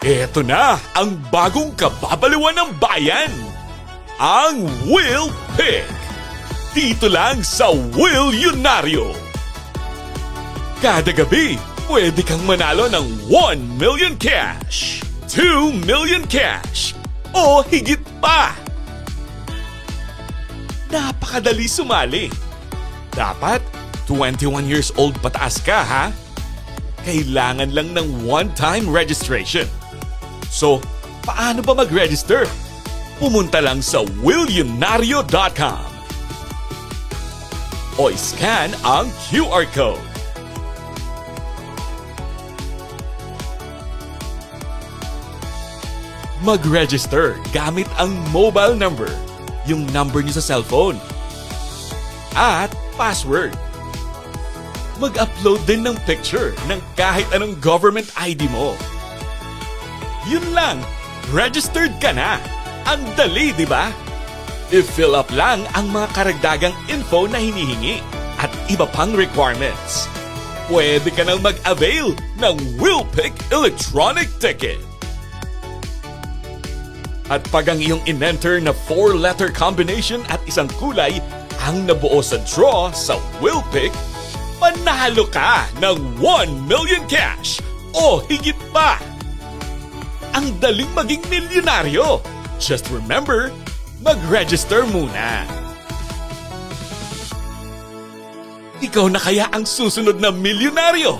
Eto na ang bagong kababaliwan ng bayan. Ang Will Pick. Dito lang sa Will Yunario. Kada gabi, pwede kang manalo ng 1 million cash, 2 million cash, o higit pa. Napakadali sumali. Dapat 21 years old pataas ka, ha? Kailangan lang ng one-time registration. So, paano ba mag-register? Pumunta lang sa willunario.com o scan ang QR code. Mag-register gamit ang mobile number, yung number niyo sa cellphone, at password. Mag-upload din ng picture ng kahit anong government ID mo. Yun lang, registered ka na. Ang dali, di ba? I-fill up lang ang mga karagdagang info na hinihingi at iba pang requirements. Pwede ka nang mag-avail ng Will Pick Electronic Ticket. At pag ang iyong in-enter na 4-letter combination at isang kulay ang nabuo sa draw sa Will Pick, manalo ka ng 1 million cash o higit pa. Ang daling maging milyonaryo. Just remember, mag-register muna. Ikaw na kaya ang susunod na milyonaryo?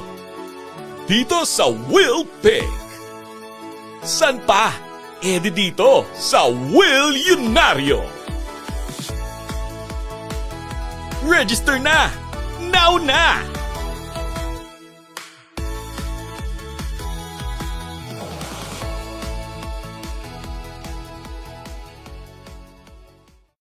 Dito sa Will Pick. San pa? Edi dito sa Will Yunario. Register na! Now na!